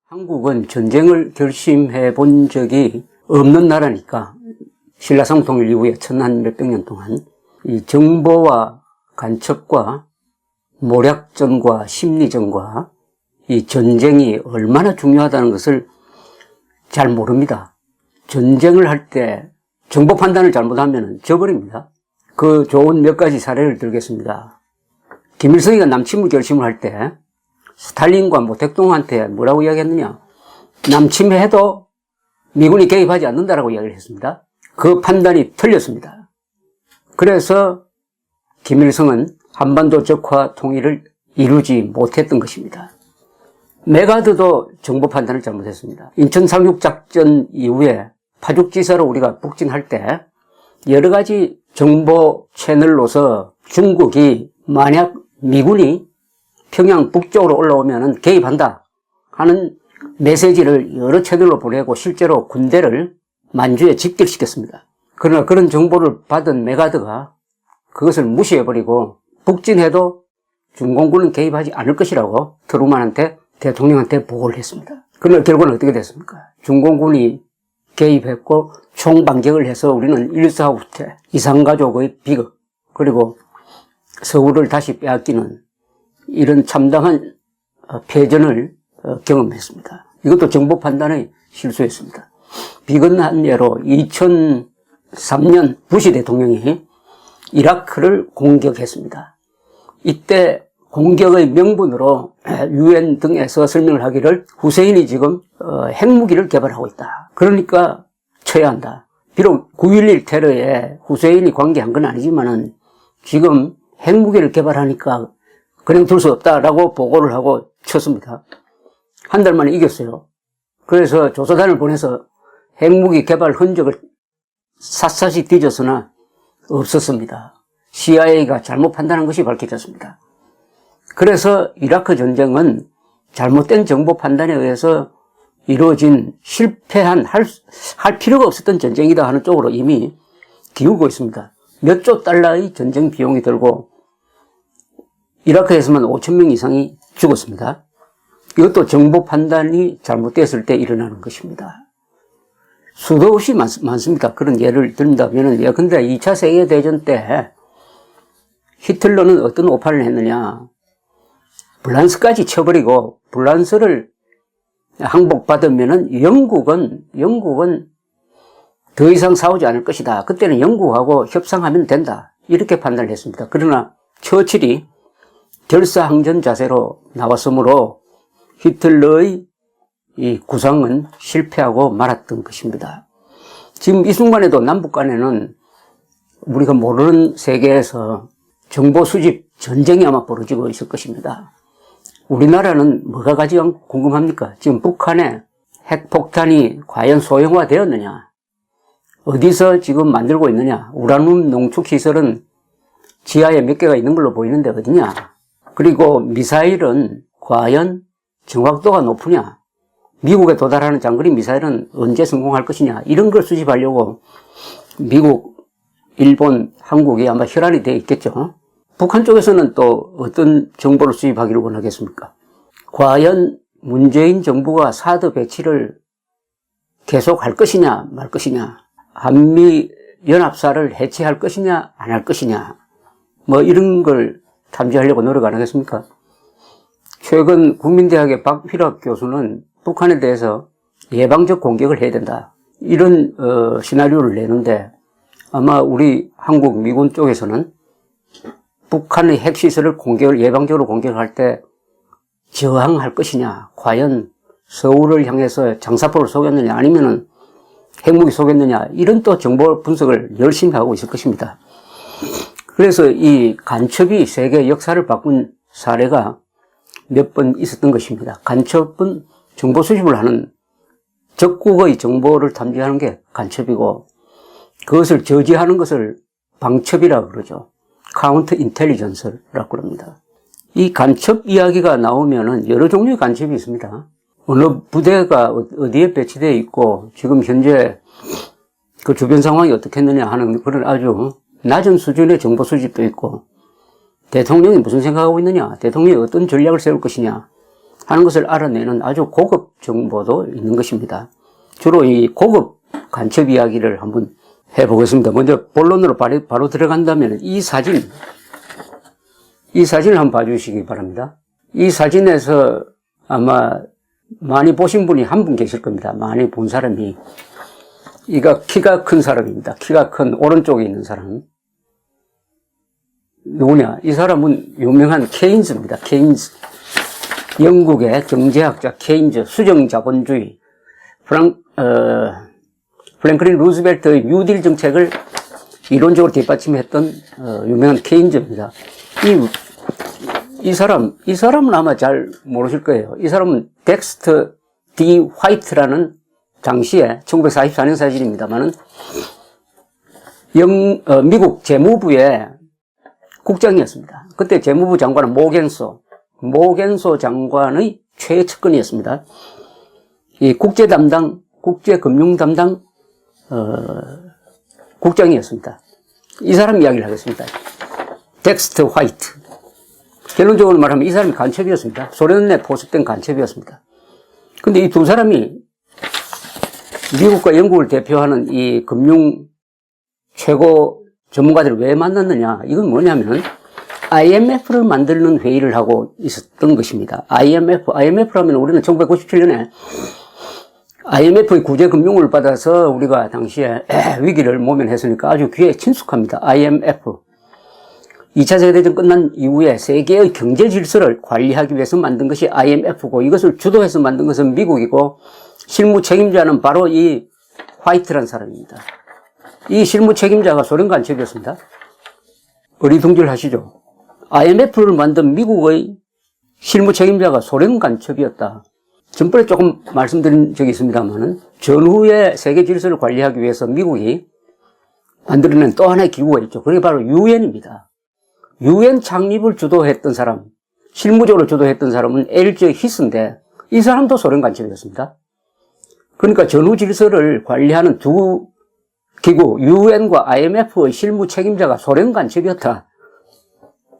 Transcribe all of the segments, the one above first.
한국은 전쟁을 결심해 본 적이 없는 나라니까 신라성 통일 이후에 천한 몇백 년 동안 이 정보와 간첩과 모략전과 심리전과 이 전쟁이 얼마나 중요하다는 것을 잘 모릅니다. 전쟁을 할 때 정보 판단을 잘못하면 져버립니다. 그 좋은 몇 가지 사례를 들겠습니다. 김일성이가 남침을 결심을 할 때 스탈린과 모택동한테 뭐라고 이야기했느냐? 남침해도 미군이 개입하지 않는다라고 이야기를 했습니다. 그 판단이 틀렸습니다. 그래서 김일성은 한반도 적화 통일을 이루지 못했던 것입니다. 메가드도 정보 판단을 잘못했습니다. 인천 상륙작전 이후에 파죽지세로 우리가 북진할 때 여러 가지 정보 채널로서 중국이 만약 미군이 평양 북쪽으로 올라오면 개입한다 하는 메시지를 여러 채널로 보내고 실제로 군대를 만주에 집결시켰습니다. 그러나 그런 정보를 받은 메가드가 그것을 무시해버리고 북진해도 중공군은 개입하지 않을 것이라고 트루만한테 대통령한테 보고를 했습니다. 그러나 결과는 어떻게 됐습니까? 중공군이 개입했고 총반격을 해서 우리는 일사후퇴, 이산가족의 비극, 그리고 서울을 다시 빼앗기는 이런 참담한 패전을 경험했습니다. 이것도 정보 판단의 실수였습니다. 비근한 예로 2003년 부시 대통령이 이라크를 공격했습니다. 이때 공격의 명분으로 UN 등에서 설명을 하기를 후세인이 지금 핵무기를 개발하고 있다. 그러니까 쳐야 한다. 비록 9.11 테러에 후세인이 관계한 건 아니지만은 지금 핵무기를 개발하니까 그냥 둘 수 없다라고 보고를 하고 쳤습니다. 한 달 만에 이겼어요. 그래서 조사단을 보내서 핵무기 개발 흔적을 샅샅이 뒤졌으나 없었습니다. CIA가 잘못 판단한 것이 밝혀졌습니다. 그래서 이라크 전쟁은 잘못된 정보 판단에 의해서 이루어진 실패한 할 필요가 없었던 전쟁이다 하는 쪽으로 이미 기우고 있습니다. 몇 조 달러의 전쟁 비용이 들고 이라크에서만 5,000명 이상이 죽었습니다. 이것도 정보 판단이 잘못됐을 때 일어나는 것입니다. 수도 없이 많습니다. 그런 예를 든다면은, 근데 2차 세계대전 때 히틀러는 어떤 오판을 했느냐. 불란스까지 쳐버리고, 불란스를 항복받으면은 영국은 더 이상 싸우지 않을 것이다. 그때는 영국하고 협상하면 된다. 이렇게 판단을 했습니다. 그러나 처칠이 결사항전 자세로 나왔으므로 히틀러의 이 구상은 실패하고 말았던 것입니다. 지금 이 순간에도 남북 간에는 우리가 모르는 세계에서 정보 수집 전쟁이 아마 벌어지고 있을 것입니다. 우리나라는 뭐가 가장 궁금합니까? 지금 북한의 핵폭탄이 과연 소형화되었느냐? 어디서 지금 만들고 있느냐? 우라늄 농축시설은 지하에 몇 개가 있는 걸로 보이는데 어디냐? 그리고 미사일은 과연 정확도가 높으냐? 미국에 도달하는 장거리 미사일은 언제 성공할 것이냐? 이런 걸 수집하려고 미국, 일본, 한국이 아마 혈안이 되어 있겠죠. 북한 쪽에서는 또 어떤 정보를 수집하기를 원하겠습니까? 과연 문재인 정부가 사드 배치를 계속할 것이냐 말 것이냐, 한미 연합사를 해체할 것이냐 안 할 것이냐, 뭐 이런 걸 탐지하려고 노력 안 하겠습니까? 최근 국민대학의 박필학 교수는 북한에 대해서 예방적 공격을 해야 된다, 이런 시나리오를 내는데, 아마 우리 한국 미군 쪽에서는 북한의 핵시설을 예방적으로 공격할 때 저항할 것이냐, 과연 서울을 향해서 장사포를 쏘겠느냐 아니면은 핵무기 쏘겠느냐, 이런 또 정보 분석을 열심히 하고 있을 것입니다. 그래서 이 간첩이 세계 역사를 바꾼 사례가 몇 번 있었던 것입니다. 간첩은 정보 수집을 하는, 적국의 정보를 탐지하는 게 간첩이고, 그것을 저지하는 것을 방첩이라고 그러죠. 카운터 인텔리전스라고 그럽니다. 이 간첩 이야기가 나오면은 여러 종류의 간첩이 있습니다. 어느 부대가 어디에 배치되어 있고 지금 현재 그 주변 상황이 어떻겠느냐 하는 그런 아주 낮은 수준의 정보 수집도 있고, 대통령이 무슨 생각하고 있느냐, 대통령이 어떤 전략을 세울 것이냐, 하는 것을 알아내는 아주 고급 정보도 있는 것입니다. 주로 이 고급 간첩 이야기를 한번 해보겠습니다. 먼저 본론으로 바로 들어간다면 이 사진을 한번 봐주시기 바랍니다. 이 사진에서 아마 많이 보신 분이 한 분 계실 겁니다. 많이 본 사람이. 이가 키가 큰 사람입니다. 키가 큰 오른쪽에 있는 사람. 누구냐? 이 사람은 유명한 케인즈입니다. 케인즈. 영국의 경제학자 케인즈, 수정자본주의. 프랭클린 루즈벨트의 뉴딜 정책을 이론적으로 뒷받침했던 유명한 케인즈입니다. 이 사람은 아마 잘 모르실 거예요. 이 사람은 덱스터 D. 화이트라는 당시에 1944년 사진입니다만은 미국 재무부의 국장이었습니다. 그때 재무부 장관은 모겐소 장관의 최측근이었습니다. 이 국제 금융 담당 국장이었습니다. 이 사람 이야기를 하겠습니다. 덱스터 화이트. 결론적으로 말하면 이 사람이 간첩이었습니다. 소련에 포섭된 간첩이었습니다. 근데 이 두 사람이 미국과 영국을 대표하는 이 금융 최고 전문가들을 왜 만났느냐? 이건 뭐냐면 IMF를 만드는 회의를 하고 있었던 것입니다. IMF라면 우리는 1997년에 IMF의 구제 금융을 받아서 우리가 당시에 위기를 모면했으니까 아주 귀에 친숙합니다. IMF. 2차 세계대전 끝난 이후에 세계의 경제 질서를 관리하기 위해서 만든 것이 IMF고 이것을 주도해서 만든 것은 미국이고 실무 책임자는 바로 이 화이트라는 사람입니다. 이 실무 책임자가 소련 간첩이었습니다. 어리둥절하시죠? IMF를 만든 미국의 실무 책임자가 소련 간첩이었다. 전번에 조금 말씀드린 적이 있습니다만은 전후의 세계 질서를 관리하기 위해서 미국이 만들어낸 또 하나의 기구가 있죠. 그게 바로 유엔입니다. 유엔 창립을 주도했던 사람, 실무적으로 주도했던 사람은 엘저 히스인데 이 사람도 소련 간첩이었습니다. 그러니까 전후 질서를 관리하는 두 기구, 유엔과 IMF의 실무 책임자가 소련 간첩이었다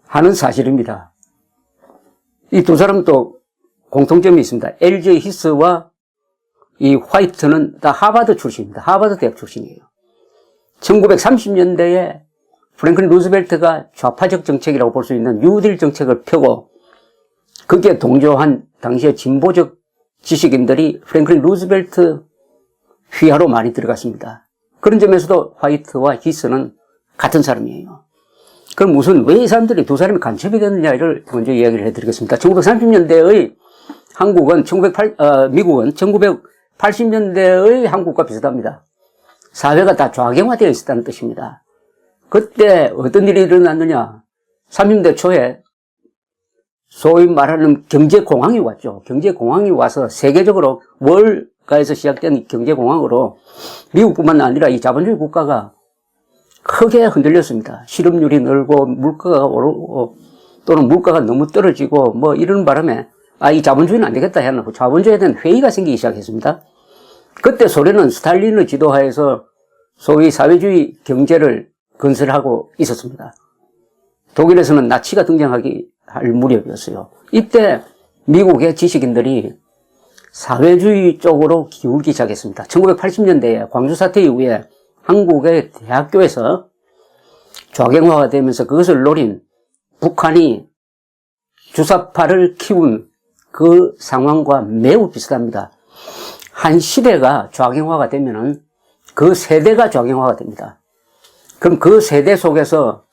하는 사실입니다. 이 두 사람도 공통점이 있습니다. 엘저 히스와 이 화이트는 다 하버드 출신입니다. 하버드 대학 출신이에요. 1930년대에 프랭클린 루즈벨트가 좌파적 정책이라고 볼 수 있는 뉴딜 정책을 펴고 거기에 동조한 당시의 진보적 지식인들이 프랭클린 루즈벨트 휘하로 많이 들어갔습니다. 그런 점에서도 화이트와 히스는 같은 사람이에요. 그럼 왜 이 사람들이 두 사람이 간첩이 됐느냐를 먼저 이야기를 해드리겠습니다. 1930년대의 미국은 1980년대의 한국과 비슷합니다. 사회가 다 좌경화되어 있었다는 뜻입니다. 그때 어떤 일이 일어났느냐? 30년대 초에 소위 말하는 경제공황이 왔죠. 경제공황이 와서 세계적으로 월가에서 시작된 경제공황으로 미국뿐만 아니라 이 자본주의 국가가 크게 흔들렸습니다. 실업률이 늘고 물가가 오르고 또는 물가가 너무 떨어지고 뭐 이런 바람에 이 자본주의는 안 되겠다 해놓고 자본주의에 대한 회의가 생기기 시작했습니다. 그때 소련은 스탈린의 지도하에서 소위 사회주의 경제를 건설하고 있었습니다. 독일에서는 나치가 등장하기 할 무렵이었어요. 이때 미국의 지식인들이 사회주의 쪽으로 기울기 시작했습니다. 1980년대에 광주 사태 이후에 한국의 대학교에서 좌경화가 되면서 그것을 노린 북한이 주사파를 키운 그 상황과 매우 비슷합니다. 한 시대가 좌경화가 되면은 그 세대가 좌경화가 됩니다. 그럼 그 세대 속에서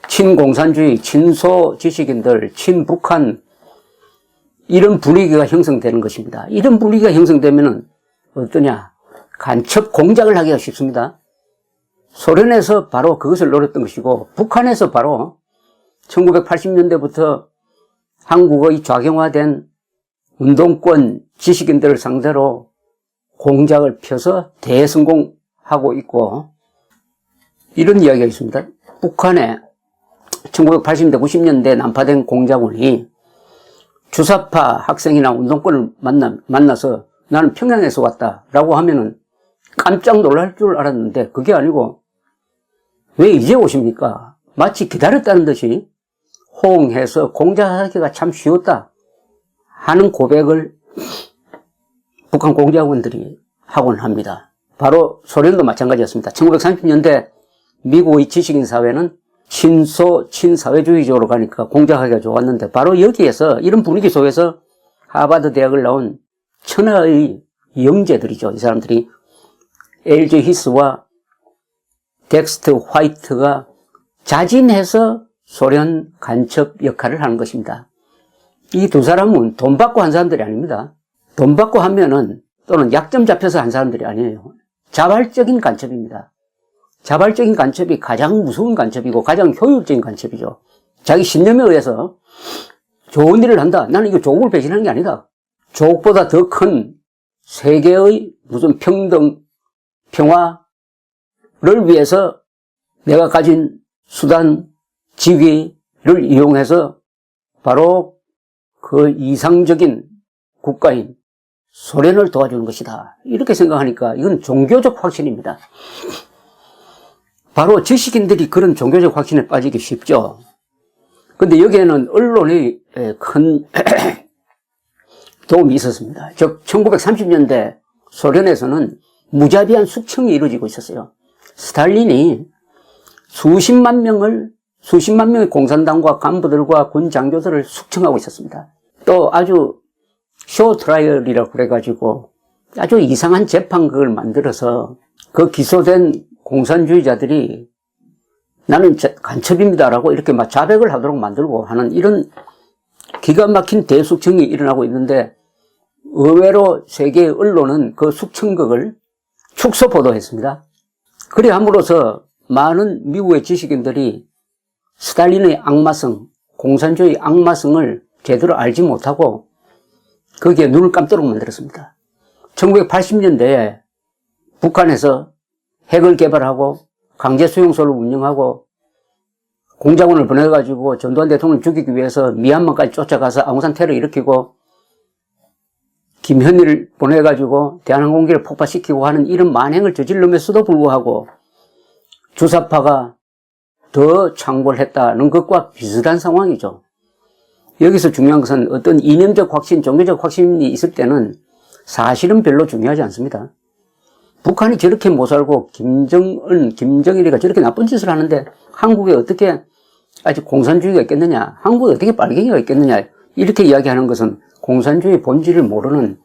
친공산주의, 친소 지식인들, 친북한 이런 분위기가 형성되는 것입니다. 이런 분위기가 형성되면은 어떠냐? 간첩 공작을 하기가 쉽습니다. 소련에서 바로 그것을 노렸던 것이고 북한에서 바로 1980년대부터 한국의 좌경화된 운동권 지식인들을 상대로 공작을 펴서 대성공하고 있고 이런 이야기가 있습니다. 북한에 1980년대, 90년대 난파된 공작원이 주사파 학생이나 운동권을 만나서 나는 평양에서 왔다라고 하면은 깜짝 놀랄 줄 알았는데 그게 아니고 왜 이제 오십니까? 마치 기다렸다는 듯이 호응해서 공작하기가 참 쉬웠다 하는 고백을 북한 공작원들이 하곤 합니다. 바로 소련도 마찬가지였습니다. 1930년대 미국의 지식인 사회는 친사회주의적으로 가니까 공작하기가 좋았는데 바로 여기에서 이런 분위기 속에서 하버드 대학을 나온 천하의 영재들이죠. 이 사람들이 L.J. 히스와 덱스터 화이트가 자진해서 소련 간첩 역할을 하는 것입니다. 이 두 사람은 돈 받고 한 사람들이 아닙니다. 돈 받고 하면은 또는 약점 잡혀서 한 사람들이 아니에요. 자발적인 간첩입니다. 자발적인 간첩이 가장 무서운 간첩이고 가장 효율적인 간첩이죠. 자기 신념에 의해서 좋은 일을 한다. 나는 이거 조국을 배신하는 게 아니다. 조국보다 더 큰 세계의 무슨 평등, 평화를 위해서 내가 가진 수단, 지위를 이용해서 바로 그 이상적인 국가인 소련을 도와주는 것이다. 이렇게 생각하니까 이건 종교적 확신입니다. 바로 지식인들이 그런 종교적 확신에 빠지기 쉽죠. 근데 여기에는 언론의 큰 도움이 있었습니다. 즉 1930년대 소련에서는 무자비한 숙청이 이루어지고 있었어요. 스탈린이 수십만 명의 공산당과 간부들과 군 장교들을 숙청하고 있었습니다. 또 아주 쇼 트라이얼이라고 그래가지고 아주 이상한 재판극을 만들어서 그 기소된 공산주의자들이 나는 간첩입니다라고 이렇게 막 자백을 하도록 만들고 하는 이런 기가 막힌 대숙청이 일어나고 있는데 의외로 세계 언론은 그 숙청극을 축소 보도했습니다. 그래 함으로써 많은 미국의 지식인들이 스탈린의 악마성, 공산주의 악마성을 제대로 알지 못하고 거기에 눈을 감도록 만들었습니다. 1980년대에 북한에서 핵을 개발하고 강제 수용소를 운영하고 공작원을 보내가지고 전두환 대통령을 죽이기 위해서 미얀마까지 쫓아가서 아웅산 테러 일으키고 김현희를 보내가지고 대한항공기를 폭파시키고 하는 이런 만행을 저질렀음에도 불구하고 주사파가 더 창궐했다는 것과 비슷한 상황이죠. 여기서 중요한 것은 어떤 이념적 확신, 종교적 확신이 있을 때는 사실은 별로 중요하지 않습니다. 북한이 저렇게 못 살고 김정일이가 저렇게 나쁜 짓을 하는데 한국에 어떻게 아직 공산주의가 있겠느냐, 한국에 어떻게 빨갱이가 있겠느냐 이렇게 이야기하는 것은 공산주의 본질을 모르는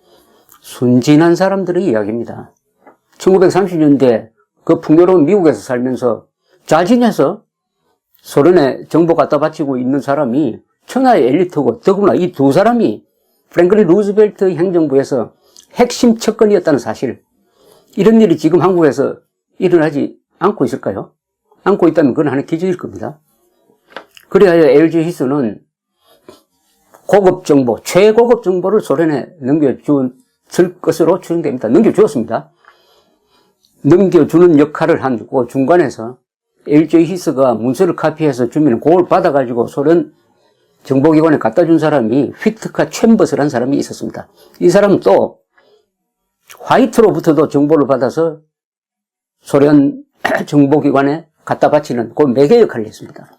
순진한 사람들의 이야기입니다. 1930년대 그 풍요로운 미국에서 살면서 자진해서 소련에 정보 갖다 바치고 있는 사람이 천하의 엘리트고 더구나 이 두 사람이 프랭클린 루즈벨트 행정부에서 핵심 척건이었다는 사실, 이런 일이 지금 한국에서 일어나지 않고 있을까요? 않고 있다면 그건 하나의 기적일 겁니다. 그래야 L.J. 히스는 고급 정보, 최고급 정보를 소련에 넘겨줄 것으로 추정됩니다. 넘겨주었습니다. 넘겨주는 역할을 한 그 중간에서 L.J. 히스가 문서를 카피해서 주면 그걸 받아가지고 소련 정보기관에 갖다 준 사람이 휘트카 챔버스라는 사람이 있었습니다. 이 사람은 또 화이트로부터도 정보를 받아서 소련 정보기관에 갖다 바치는 그 매개 역할을 했습니다.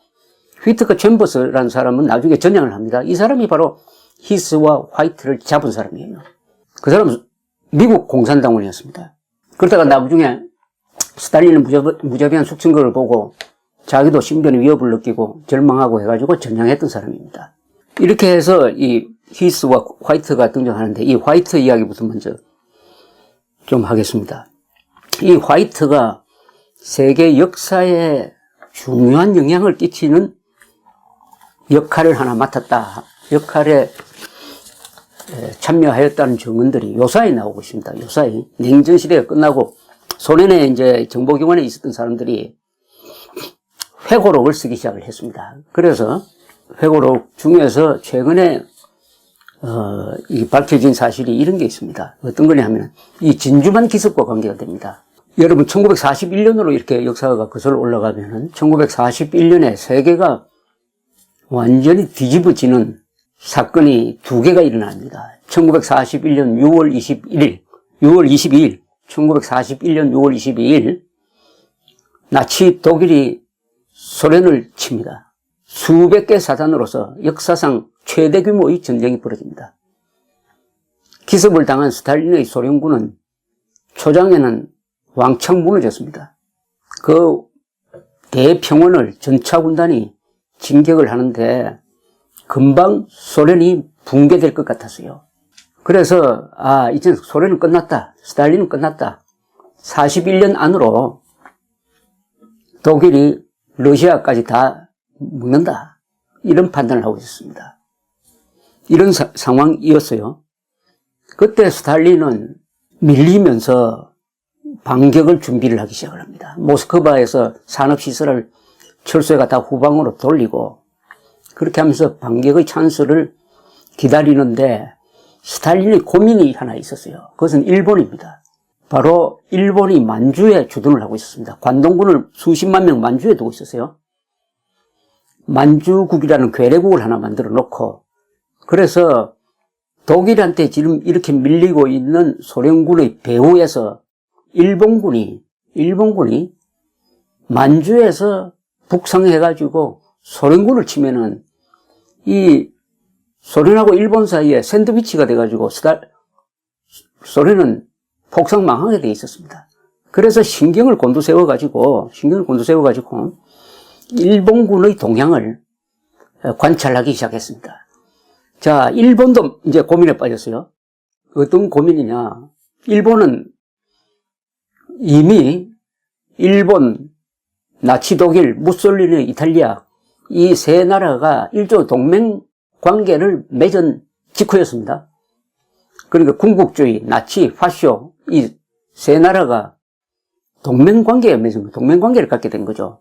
휘트카 챔버스라는 사람은 나중에 전향을 합니다. 이 사람이 바로 히스와 화이트를 잡은 사람이에요. 그 사람은 미국 공산당원이었습니다. 그러다가 나중에 스탈린의 무자비한 숙청극을 보고 자기도 신변의 위협을 느끼고 절망하고 해가지고 전향했던 사람입니다. 이렇게 해서 이 히스와 화이트가 등장하는데 이 화이트 이야기부터 먼저 좀 하겠습니다. 이 화이트가 세계 역사에 중요한 영향을 끼치는 역할을 하나 맡았다. 역할에 참여하였다는 증언들이 요사이 나오고 있습니다. 요사이. 냉전시대가 끝나고 소련에 이제 정보기관에 있었던 사람들이 회고록을 쓰기 시작을 했습니다. 그래서 회고록 중에서 최근에 이 밝혀진 사실이 이런 게 있습니다. 어떤 거냐 하면 이 진주만 기습과 관계가 됩니다. 여러분 1941년으로 이렇게 역사가 거슬러 올라가면은 1941년에 세계가 완전히 뒤집어지는 사건이 두 개가 일어납니다. 1941년 6월 22일 1941년 6월 22일 나치 독일이 소련을 칩니다. 수백 개 사단으로서 역사상 최대 규모의 전쟁이 벌어집니다. 기습을 당한 스탈린의 소련군은 초장에는 왕창 무너졌습니다. 그 대평원을 전차군단이 진격을 하는데 금방 소련이 붕괴될 것 같았어요. 그래서 이제 소련은 끝났다. 스탈린은 끝났다. 41년 안으로 독일이 러시아까지 다 먹는다. 이런 판단을 하고 있었습니다. 이런 상황이었어요. 그때 스탈린은 밀리면서 반격을 준비를 하기 시작을 합니다. 모스크바에서 산업시설을 철수해 갖다 후방으로 돌리고 그렇게 하면서 반격의 찬스를 기다리는데 스탈린의 고민이 하나 있었어요. 그것은 일본입니다. 바로 일본이 만주에 주둔을 하고 있었습니다. 관동군을 수십만 명 만주에 두고 있었어요. 만주국이라는 괴뢰국을 하나 만들어 놓고 그래서 독일한테 지금 이렇게 밀리고 있는 소련군의 배후에서 일본군이 만주에서 북상해가지고 소련군을 치면은 이 소련하고 일본 사이에 샌드위치가 돼가지고 소련은 폭삭망하게 돼 있었습니다. 그래서 신경을 곤두세워가지고 일본군의 동향을 관찰하기 시작했습니다. 자, 일본도 이제 고민에 빠졌어요. 어떤 고민이냐. 일본은 이미 일본, 나치 독일, 무솔리니, 이탈리아 이 세 나라가 일종 동맹 관계를 맺은 직후였습니다. 그러니까 군국주의, 나치, 파쇼 이 세 나라가 동맹 관계에 맺은 거, 동맹 관계를 갖게 된 거죠.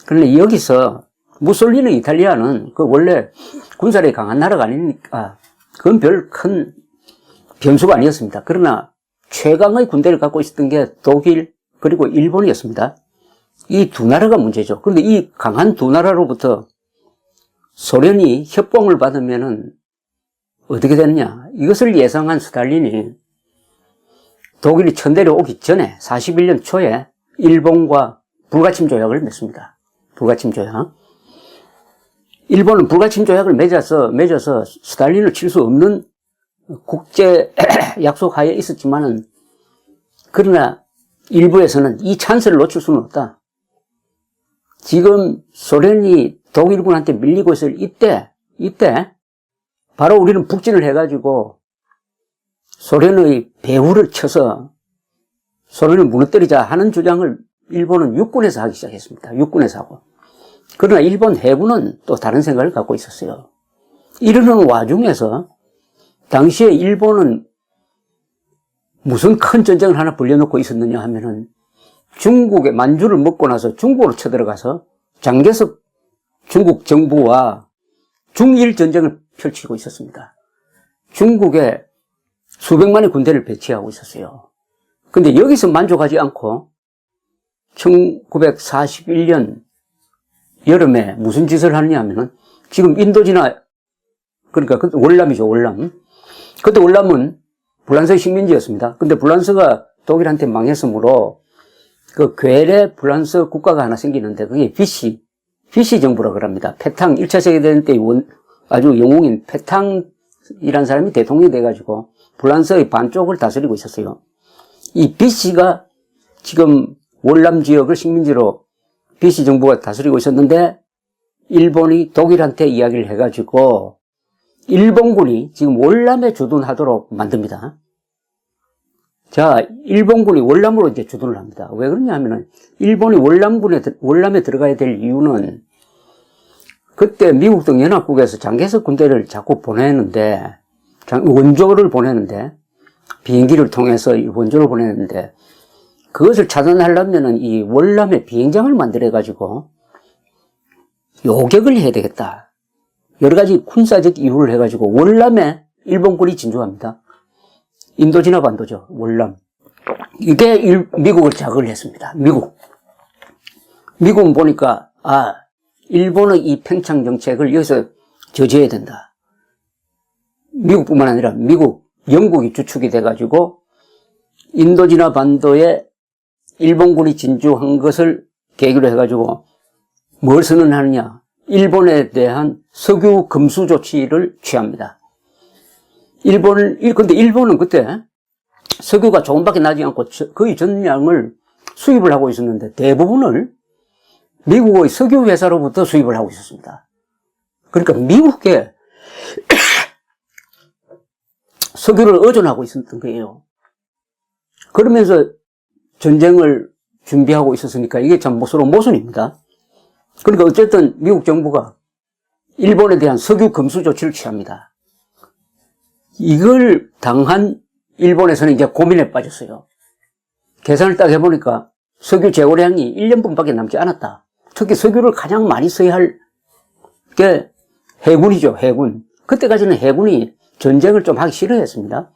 그런데 여기서 무솔리니, 이탈리아는 그 원래 군사력이 강한 나라가 아니니까 그건 별 큰 변수가 아니었습니다. 그러나 최강의 군대를 갖고 있었던 게 독일 그리고 일본이었습니다. 이 두 나라가 문제죠. 그런데 이 강한 두 나라로부터 소련이 협공을 받으면은 어떻게 되느냐. 이것을 예상한 스탈린이 독일이 천대로 오기 전에 41년 초에 일본과 불가침 조약을 맺습니다. 불가침 조약. 일본은 불가침 조약을 맺어서 스탈린을 칠 수 없는 국제 약속 하에 있었지만은 그러나 일부에서는 이 찬스를 놓칠 수는 없다. 지금 소련이 독일군한테 밀리고 있을 이때 바로 우리는 북진을 해가지고 소련의 배후를 쳐서 소련을 무너뜨리자 하는 주장을 일본은 육군에서 하기 시작했습니다. 육군에서 하고. 그러나 일본 해군은 또 다른 생각을 갖고 있었어요. 이러는 와중에서 당시에 일본은 무슨 큰 전쟁을 하나 벌려놓고 있었느냐 하면은 중국의 만주를 먹고 나서 중국으로 쳐들어가서 장개석 중국 정부와 중일 전쟁을 펼치고 있었습니다. 중국에 수백만의 군대를 배치하고 있었어요. 근데 여기서 만족하지 않고 1941년 여름에 무슨 짓을 하느냐 하면은 지금 인도지나 그러니까 그때 월남이죠, 월남. 그때 월남은 불란서의 식민지였습니다. 근데 불란서가 독일한테 망했으므로 그 괴뢰 불란서 국가가 하나 생기는데 그게 비시 정부라고 합니다. 페탕 1차 세계대전 때 아주 영웅인 페탕이라는 사람이 대통령이 돼가지고 불란서의 반쪽을 다스리고 있었어요. 이 비시가 지금 월남 지역을 식민지로 비시 정부가 다스리고 있었는데 일본이 독일한테 이야기를 해가지고 일본군이 지금 월남에 주둔하도록 만듭니다. 자, 일본군이 월남으로 이제 주둔을 합니다. 왜 그러냐 하면은 일본이 월남에 들어가야 될 이유는 그때 미국 등 연합국에서 장개석 군대를 자꾸 보내는데 원조를 보내는데 비행기를 통해서 원조를 보내는데 그것을 차단하려면은 이 월남에 비행장을 만들어가지고 요격을 해야 되겠다. 여러 가지 군사적 이유를 해가지고 월남에 일본군이 진주합니다. 인도지나 반도죠. 월남. 이게 미국을 자극을 했습니다. 미국은 보니까 일본의 이 팽창 정책을 여기서 저지해야 된다. 미국뿐만 아니라 영국이 주축이 돼가지고 인도지나 반도에 일본군이 진주한 것을 계기로 해가지고 뭘 선언하느냐. 일본에 대한 석유 금수 조치를 취합니다. 근데 일본은 그때 석유가 조금밖에 나지 않고 거의 전량을 수입을 하고 있었는데 대부분을 미국의 석유 회사로부터 수입을 하고 있었습니다. 그러니까 미국에 석유를 의존하고 있었던 거예요. 그러면서 전쟁을 준비하고 있었으니까 이게 참 서로 모순입니다. 그러니까 어쨌든 미국 정부가 일본에 대한 석유 금수 조치를 취합니다. 이걸 당한 일본에서는 이제 고민에 빠졌어요. 계산을 딱 해보니까 석유 재고량이 1년분밖에 남지 않았다. 특히 석유를 가장 많이 써야 할 게 해군이죠, 해군. 그때까지는 해군이 전쟁을 좀 하기 싫어했습니다.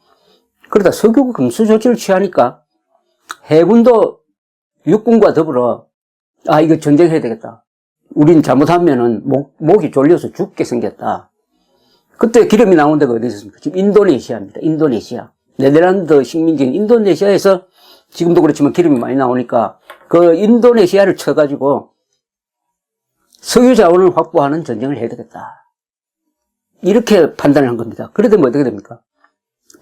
그러다 석유 금수 조치를 취하니까 해군도 육군과 더불어 이거 전쟁해야 되겠다. 우린 잘못하면은 목이 졸려서 죽게 생겼다. 그때 기름이 나온 데가 어디 있습니까? 지금 인도네시아입니다. 인도네시아. 네덜란드 식민지인 인도네시아에서 지금도 그렇지만 기름이 많이 나오니까 그 인도네시아를 쳐가지고 석유 자원을 확보하는 전쟁을 해야 되겠다. 이렇게 판단을 한 겁니다. 그러다 뭐 어떻게 됩니까?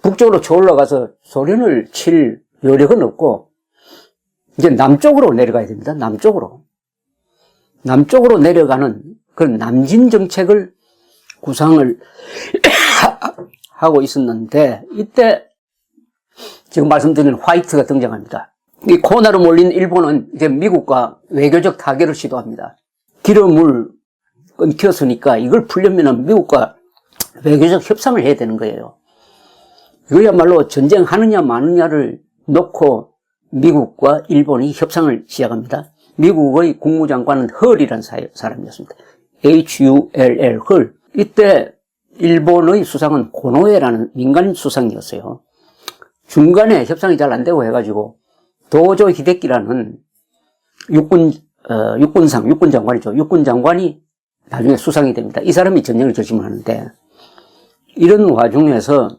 북쪽으로 쳐 올라가서 소련을 칠 여력은 없고 이제 남쪽으로 내려가야 됩니다. 남쪽으로 내려가는 그런 남진 정책을 구상을 하고 있었는데 이때 지금 말씀드린 화이트가 등장합니다. 이 코너로 몰린 일본은 이제 미국과 외교적 타결을 시도합니다. 기름을 끊겼으니까 이걸 풀려면 미국과 외교적 협상을 해야 되는 거예요. 이거야말로 전쟁하느냐 마느냐를 놓고 미국과 일본이 협상을 시작합니다. 미국의 국무장관은 헐이라는 사람이었습니다. Hull, 헐. 이때 일본의 수상은 고노에라는 민간 수상이었어요. 중간에 협상이 잘 안 되고 해가지고 도조 히데키라는 육군장관이죠. 육군장관이 나중에 수상이 됩니다. 이 사람이 전쟁을 결심을 하는데 이런 와중에서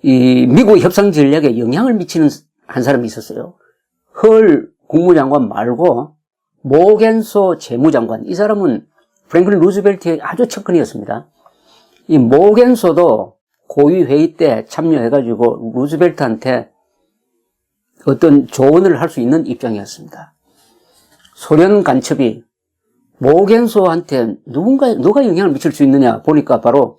이 미국의 협상 전략에 영향을 미치는 한 사람이 있었어요. 헐 국무장관 말고 모겐소 재무장관. 이 사람은 프랭클린 루즈벨트의 아주 측근이었습니다. 이 모겐소도 고위 회의 때 참여해가지고 루즈벨트한테 어떤 조언을 할 수 있는 입장이었습니다. 소련 간첩이 모겐소한테 누가 영향을 미칠 수 있느냐 보니까 바로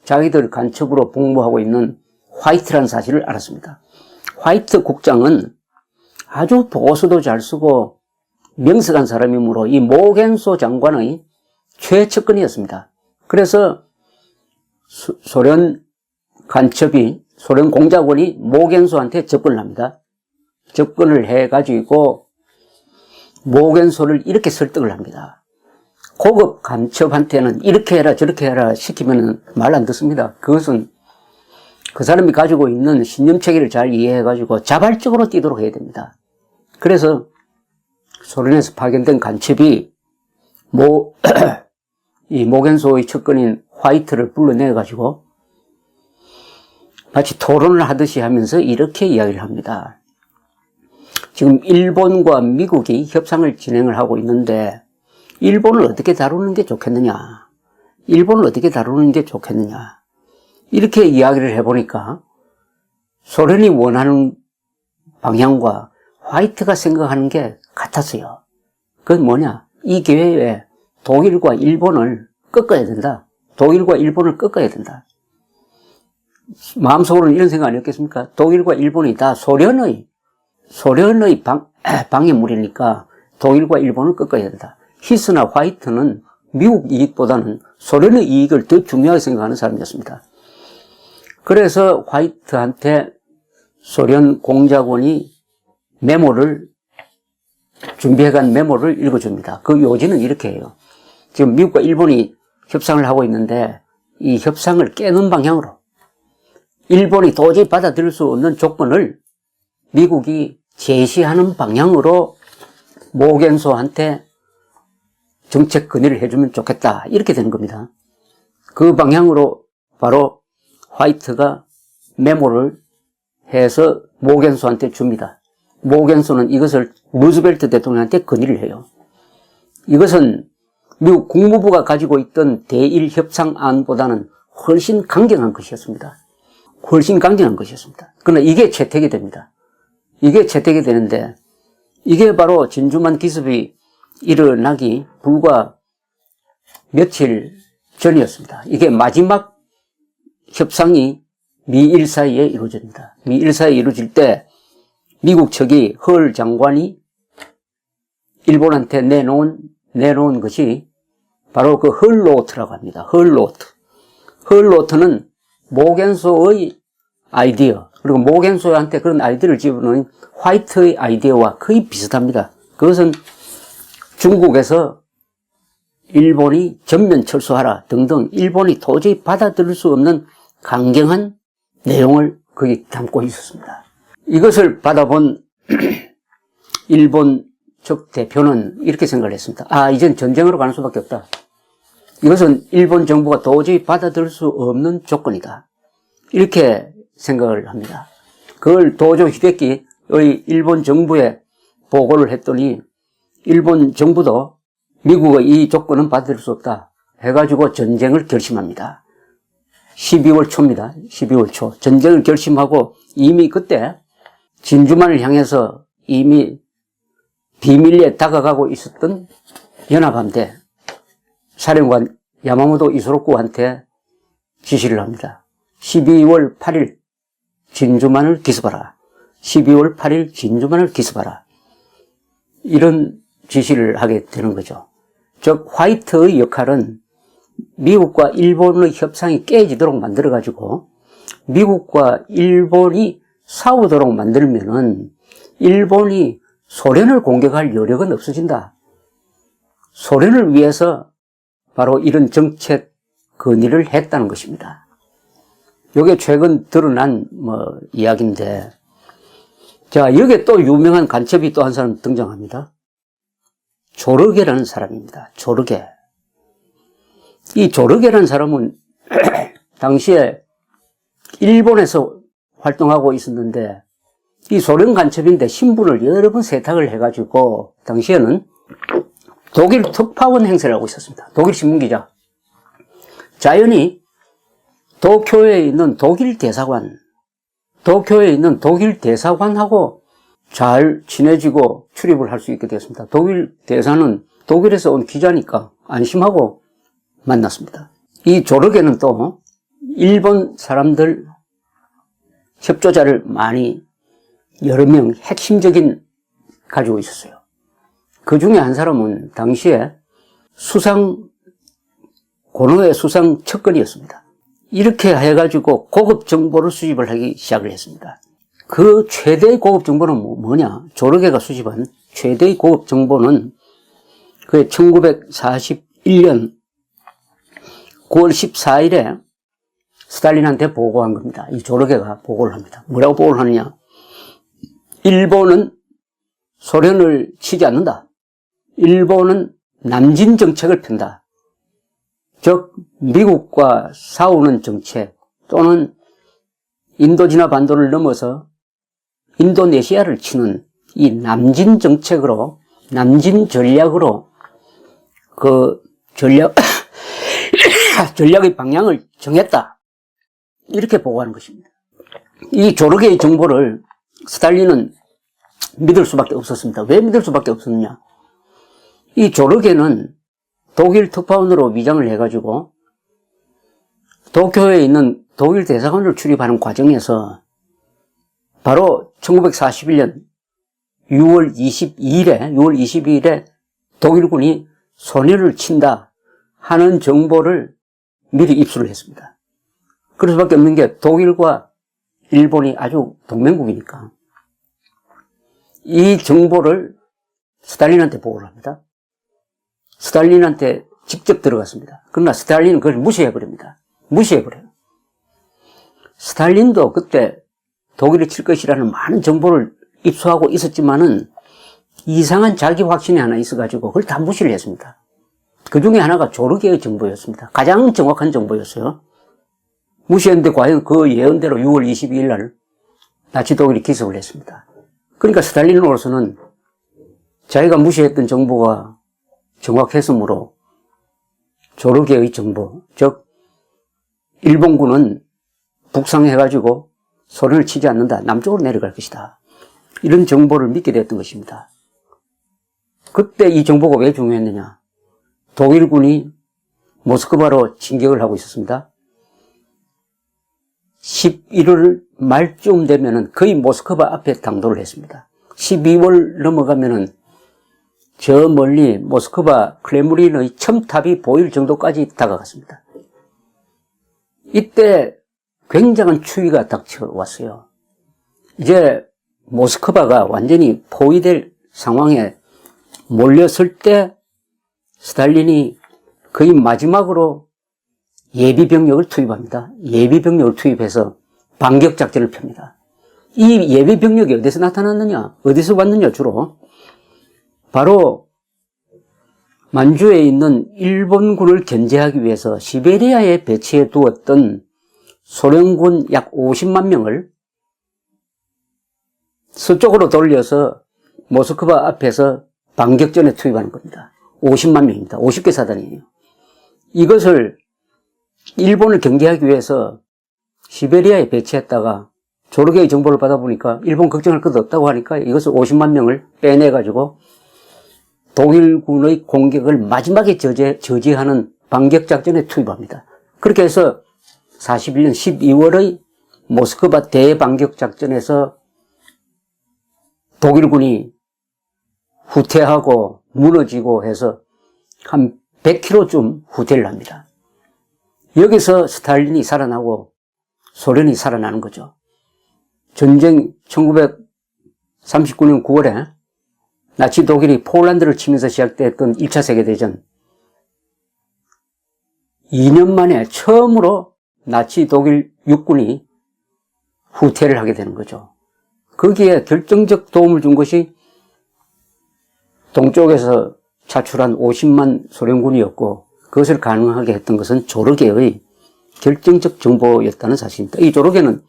자기들 간첩으로 복무하고 있는 화이트라는 사실을 알았습니다. 화이트 국장은 아주 보고서도 잘 쓰고 명석한 사람이므로 이 모겐소 장관의 최측근이었습니다. 그래서 소련 간첩이, 소련 공작원이 모겐소한테 접근을 합니다. 접근을 해가지고 모겐소를 이렇게 설득을 합니다. 고급 간첩한테는 이렇게 해라 저렇게 해라 시키면 말 안 듣습니다. 그것은 그 사람이 가지고 있는 신념체계를 잘 이해해가지고 자발적으로 뛰도록 해야 됩니다. 그래서 소련에서 파견된 간첩이 이 모겐소의 측근인 화이트를 불러내가지고 마치 토론을 하듯이 하면서 이렇게 이야기를 합니다. 지금 일본과 미국이 협상을 진행을 하고 있는데 일본을 어떻게 다루는 게 좋겠느냐? 일본을 어떻게 다루는 게 좋겠느냐? 이렇게 이야기를 해보니까 소련이 원하는 방향과 화이트가 생각하는 게 같았어요. 그건 뭐냐? 이 기회에 독일과 일본을 꺾어야 된다. 독일과 일본을 꺾어야 된다. 마음속으로는 이런 생각 아니었겠습니까? 독일과 일본이 다 소련의 방해물이니까 독일과 일본을 꺾어야 된다. 히스나 화이트는 미국 이익보다는 소련의 이익을 더 중요하게 생각하는 사람이었습니다. 그래서 화이트한테 소련 공작원이 준비해간 메모를 읽어줍니다. 그 요지는 이렇게 해요. 지금 미국과 일본이 협상을 하고 있는데 이 협상을 깨는 방향으로 일본이 도저히 받아들일 수 없는 조건을 미국이 제시하는 방향으로 모겐소한테 정책 건의를 해주면 좋겠다. 이렇게 되는 겁니다. 그 방향으로 바로 화이트가 메모를 해서 모겐소한테 줍니다. 모겐소는 이것을 루즈벨트 대통령한테 건의를 해요. 이것은 미국 국무부가 가지고 있던 대일 협상안보다는 훨씬 강경한 것이었습니다. 훨씬 강경한 것이었습니다. 그러나 이게 채택이 됩니다. 이게 채택이 되는데 이게 바로 진주만 기습이 일어나기 불과 며칠 전이었습니다. 이게 마지막 협상이 미일 사이에 이루어집니다. 미일 사이에 이루어질 때 미국 측이 헐 장관이 일본한테 내놓은 것이 바로 그 헐로트라고 합니다. 헐로트. 헐로트는 모겐소의 아이디어, 그리고 모겐소한테 그런 아이디어를 집어넣은 화이트의 아이디어와 거의 비슷합니다. 그것은 중국에서 일본이 전면 철수하라 등등 일본이 도저히 받아들일 수 없는 강경한 내용을 거기 담고 있었습니다. 이것을 받아본 일본 측 대표는 이렇게 생각을 했습니다. 이젠 전쟁으로 가는 수밖에 없다. 이것은 일본 정부가 도저히 받아들일 수 없는 조건이다. 이렇게 생각을 합니다. 그걸 도조 히데키의 일본 정부에 보고를 했더니 일본 정부도 미국의 이 조건은 받아들일 수 없다 해가지고 전쟁을 결심합니다. 12월 초입니다. 12월 초. 전쟁을 결심하고 이미 그때 진주만을 향해서 이미 비밀리에 다가가고 있었던 연합함대 사령관 야마모토 이소로쿠한테 지시를 합니다. 12월 8일 진주만을 기습하라. 12월 8일 진주만을 기습하라. 이런 지시를 하게 되는 거죠. 즉 화이트의 역할은 미국과 일본의 협상이 깨지도록 만들어가지고 미국과 일본이 싸우도록 만들면은 일본이 소련을 공격할 여력은 없어진다. 소련을 위해서 바로 이런 정책 건의를 했다는 것입니다. 이게 최근 드러난 이야기인데, 자, 여기에 또 유명한 간첩이 또 한 사람 등장합니다. 조르게라는 사람입니다. 조르게. 이 조르게라는 사람은 당시에 일본에서 활동하고 있었는데 이 소련 간첩인데 신분을 여러 번 세탁을 해가지고 당시에는 독일 특파원 행세를 하고 있었습니다. 독일 신문기자. 자연히 도쿄에 있는 독일 대사관하고 잘 친해지고 출입을 할 수 있게 되었습니다. 독일 대사는 독일에서 온 기자니까 안심하고 만났습니다. 이 조르게는 또 일본 사람들 협조자를 많이 여러 명 핵심적인 가지고 있었어요. 그 중에 한 사람은 당시에 고노의 수상 척근이었습니다. 이렇게 해가지고 고급 정보를 수집을 하기 시작을 했습니다. 그 최대의 고급 정보는 뭐냐? 조르게가 수집한 최대의 고급 정보는 그 1941년 9월 14일에 스탈린한테 보고한 겁니다. 이 조르게가 보고를 합니다. 뭐라고 보고를 하느냐? 일본은 소련을 치지 않는다. 일본은 남진 정책을 편다. 즉 미국과 싸우는 정책 또는 인도지나 반도를 넘어서 인도네시아를 치는 이 남진 정책으로, 남진 전략으로 그 전략의 방향을 정했다. 이렇게 보고하는 것입니다. 이 조르게의 정보를 스탈린은 믿을 수밖에 없었습니다. 왜 믿을 수밖에 없었느냐? 이 조르게는 독일 특파원으로 위장을 해가지고 도쿄에 있는 독일 대사관을 출입하는 과정에서 바로 1941년 6월 22일에 독일군이 소련을 친다 하는 정보를 미리 입수를 했습니다. 그럴 수밖에 없는 게 독일과 일본이 아주 동맹국이니까 이 정보를 스탈린한테 보고를 합니다. 스탈린한테 직접 들어갔습니다. 그러나 스탈린은 그걸 무시해버립니다. 무시해버려요. 스탈린도 그때 독일이 칠 것이라는 많은 정보를 입수하고 있었지만은 이상한 자기 확신이 하나 있어가지고 그걸 다 무시를 했습니다. 그 중에 하나가 조르게의 정보였습니다. 가장 정확한 정보였어요. 무시했는데 과연 그 예언대로 6월 22일 날 나치 독일이 기습을 했습니다. 그러니까 스탈린으로서는 자기가 무시했던 정보가 정확했으므로 조르게의 정보, 즉 일본군은 북상해가지고 소련을 치지 않는다. 남쪽으로 내려갈 것이다. 이런 정보를 믿게 됐던 것입니다. 그때 이 정보가 왜 중요했느냐. 독일군이 모스크바로 진격을 하고 있었습니다. 11월 말쯤 되면은 거의 모스크바 앞에 당도를 했습니다. 12월 넘어가면은 저 멀리 모스크바 크레므린의 첨탑이 보일 정도까지 다가갔습니다. 이때 굉장한 추위가 닥쳐왔어요. 이제 모스크바가 완전히 포위될 상황에 몰렸을 때 스탈린이 거의 마지막으로 예비병력을 투입합니다. 예비병력을 투입해서 반격작전을 펴니다. 이 예비병력이 어디서 나타났느냐? 어디서 왔느냐 주로? 바로 만주에 있는 일본군을 견제하기 위해서 시베리아에 배치해 두었던 소련군 약 50만 명을 서쪽으로 돌려서 모스크바 앞에서 반격전에 투입하는 겁니다. 50만 명입니다. 50개 사단이에요. 이것을 일본을 경계하기 위해서 시베리아에 배치했다가 조르게의 정보를 받아보니까 일본 걱정할 것도 없다고 하니까 이것을 50만 명을 빼내가지고 독일군의 공격을 마지막에 저지하는 반격작전에 투입합니다. 그렇게 해서 41년 12월의 모스크바 대반격작전에서 독일군이 후퇴하고 무너지고 해서 한 100km쯤 후퇴를 합니다. 여기서 스탈린이 살아나고 소련이 살아나는 거죠. 전쟁 1939년 9월에 나치 독일이 폴란드를 치면서 시작됐던 1차 세계대전 2년 만에 처음으로 나치 독일 육군이 후퇴를 하게 되는 거죠. 거기에 결정적 도움을 준 것이 동쪽에서 차출한 50만 소련군이었고 그것을 가능하게 했던 것은 조르게의 결정적 정보였다는 사실입니다. 이 조르게는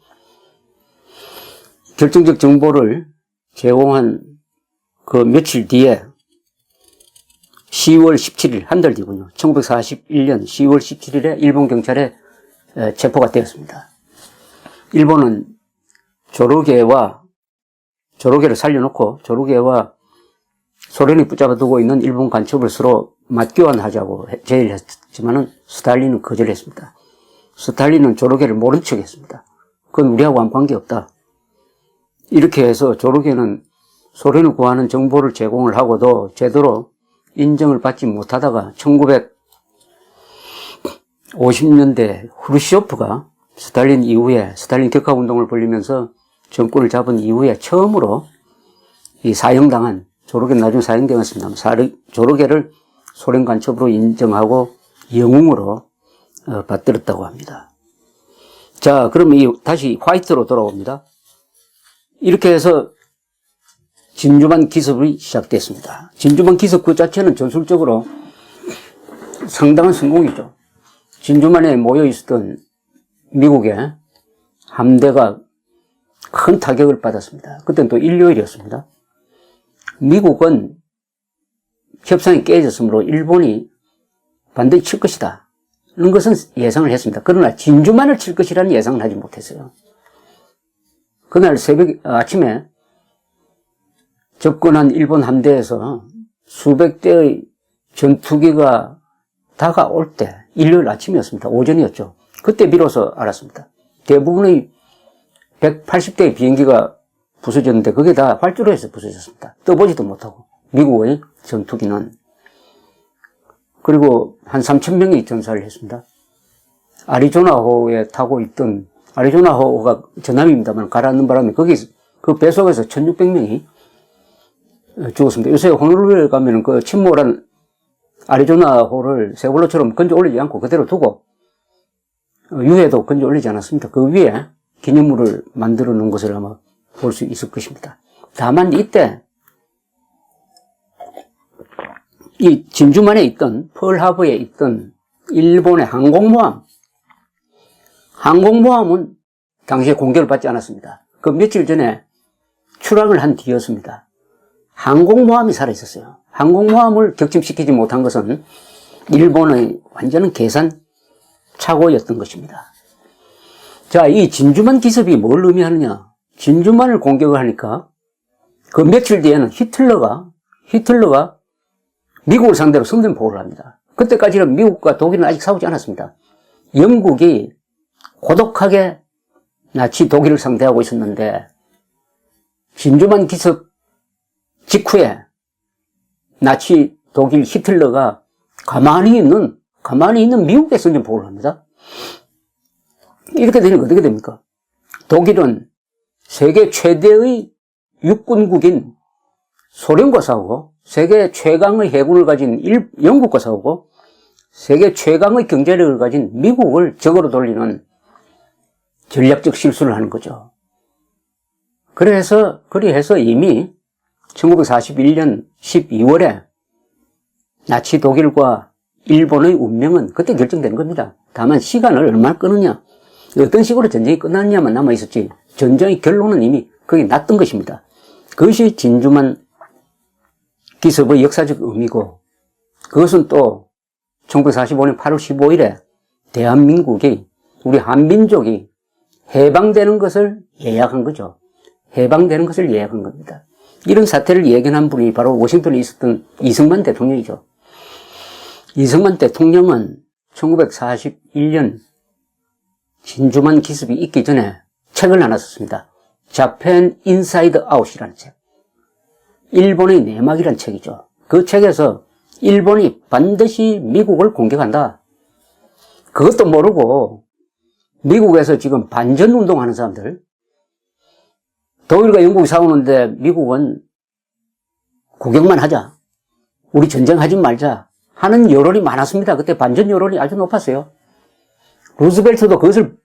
결정적 정보를 제공한 그 며칠 뒤에 10월 17일, 한 달 뒤군요. 1941년 10월 17일에 일본 경찰에 체포가 되었습니다. 일본은 조르게를 살려놓고 조르게와 소련이 붙잡아두고 있는 일본 간첩을 서로 맞교환하자고 제의를 했지만은 스탈린은 거절했습니다. 스탈린은 조르게를 모른 척 했습니다. 그건 우리하고 아무 관계없다. 이렇게 해서 조르게는 소련을 구하는 정보를 제공을 하고도 제대로 인정을 받지 못하다가 1950년대 후르시오프가 스탈린 이후에 스탈린 격하 운동을 벌리면서 정권을 잡은 이후에 처음으로 이 사형당한 조르게는 나중에 사형되었습니다. 조르게를 소련 간첩으로 인정하고 영웅으로 받들었다고 합니다. 자, 그러면 다시 화이트로 돌아옵니다. 이렇게 해서 진주만 기습이 시작됐습니다. 진주만 기습 그 자체는 전술적으로 상당한 성공이죠. 진주만에 모여 있었던 미국의 함대가 큰 타격을 받았습니다. 그때는 또 일요일이었습니다. 미국은 협상이 깨졌으므로 일본이 반드시 칠 것이다. 이런 것은 예상을 했습니다. 그러나 진주만을 칠 것이라는 예상을 하지 못했어요. 그날 아침에 접근한 일본 함대에서 수백 대의 전투기가 다가올 때 일요일 아침이었습니다. 오전이었죠. 그때 비로소 알았습니다. 대부분의 180대의 비행기가 부서졌는데 그게 다 활주로에서 부서졌습니다. 떠보지도 못하고 미국의 전투기는. 그리고 한 3,000명이 전사를 했습니다. 아리조나호에 타고 있던 아리조나호가 전남입니다만 가라앉는 바람에 거기 그 배속에서 1,600명이 죽었습니다. 요새 호놀룰루에 가면은 그 침몰한 아리조나호를 세월호처럼 건져 올리지 않고 그대로 두고 유해도 건져 올리지 않았습니다. 그 위에 기념물을 만들어 놓은 것을 아마 볼 수 있을 것입니다. 다만 이때 이 진주만에 있던 펄하버에 있던 일본의 항공모함은 당시에 공격을 받지 않았습니다. 그 며칠 전에 추락을 한 뒤였습니다. 항공모함이 살아있었어요. 항공모함을 격침시키지 못한 것은 일본의 완전한 계산 착오였던 것입니다. 자, 이 진주만 기습이 뭘 의미하느냐? 진주만을 공격을 하니까 그 며칠 뒤에는 히틀러가 미국을 상대로 선전포고를 합니다. 그때까지는 미국과 독일은 아직 싸우지 않았습니다. 영국이 고독하게 나치 독일을 상대하고 있었는데 진주만 기습 직후에 나치 독일 히틀러가 가만히 있는 미국에 선전포고를 합니다. 이렇게 되니까 어떻게 됩니까? 독일은 세계 최대의 육군국인 소련과 싸우고 세계 최강의 해군을 가진 영국과 싸우고 세계 최강의 경제력을 가진 미국을 적으로 돌리는 전략적 실수를 하는 거죠. 그래서 이미 1941년 12월에 나치 독일과 일본의 운명은 그때 결정된 겁니다. 다만 시간을 얼마나 끄느냐, 어떤 식으로 전쟁이 끝났냐만 남아있었지 전쟁의 결론은 이미 거기 났던 것입니다. 그것이 진주만 기습의 역사적 의미고, 그것은 또 1945년 8월 15일에 대한민국이, 우리 한민족이 해방되는 것을 예약한 거죠. 해방되는 것을 예약한 겁니다. 이런 사태를 예견한 분이 바로 워싱턴에 있었던 이승만 대통령이죠. 이승만 대통령은 1941년 진주만 기습이 있기 전에 책을 하나 썼습니다. 자펜 인사이드 아웃이라는 책. 일본의 내막이라는 책이죠. 그 책에서 일본이 반드시 미국을 공격한다. 그것도 모르고 미국에서 지금 반전운동하는 사람들, 독일과 영국이 싸우는데 미국은 구경만 하자, 우리 전쟁하지 말자 하는 여론이 많았습니다. 그때 반전 여론이 아주 높았어요. 루즈벨트도 그것을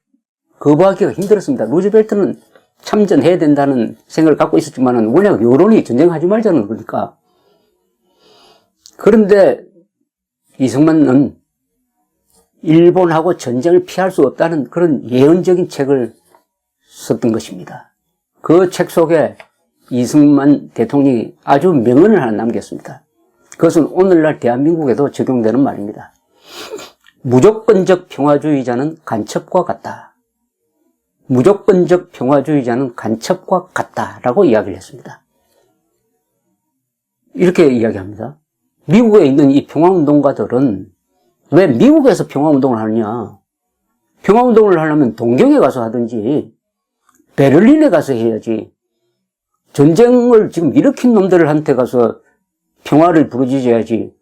거부하기가 힘들었습니다. 루즈벨트는 참전해야 된다는 생각을 갖고 있었지만은 워낙 여론이 전쟁하지 말자는 거니까. 그런데 이승만은 일본하고 전쟁을 피할 수 없다는 그런 예언적인 책을 썼던 것입니다. 그 책 속에 이승만 대통령이 아주 명언을 하나 남겼습니다. 그것은 오늘날 대한민국에도 적용되는 말입니다. 무조건적 평화주의자는 간첩과 같다. 무조건적 평화주의자는 간첩과 같다라고 이야기를 했습니다. 이렇게 이야기합니다. 미국에 있는 이 평화운동가들은 왜 미국에서 평화운동을 하느냐? 평화운동을 하려면 동경에 가서 하든지 베를린에 가서 해야지, 전쟁을 지금 일으킨 놈들한테 가서 평화를 부르짖어야지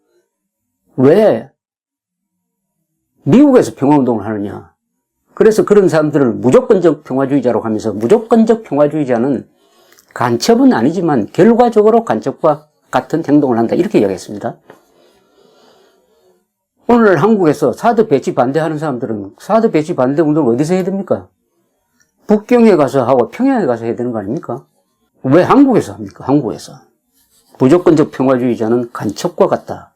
왜 미국에서 평화운동을 하느냐? 그래서 그런 사람들을 무조건적 평화주의자라고 하면서, 무조건적 평화주의자는 간첩은 아니지만 결과적으로 간첩과 같은 행동을 한다, 이렇게 이야기했습니다. 오늘 한국에서 사드 배치 반대하는 사람들은 사드 배치 반대 운동을 어디서 해야 됩니까? 북경에 가서 하고 평양에 가서 해야 되는 거 아닙니까? 왜 한국에서 합니까? 한국에서. 무조건적 평화주의자는 간첩과 같다.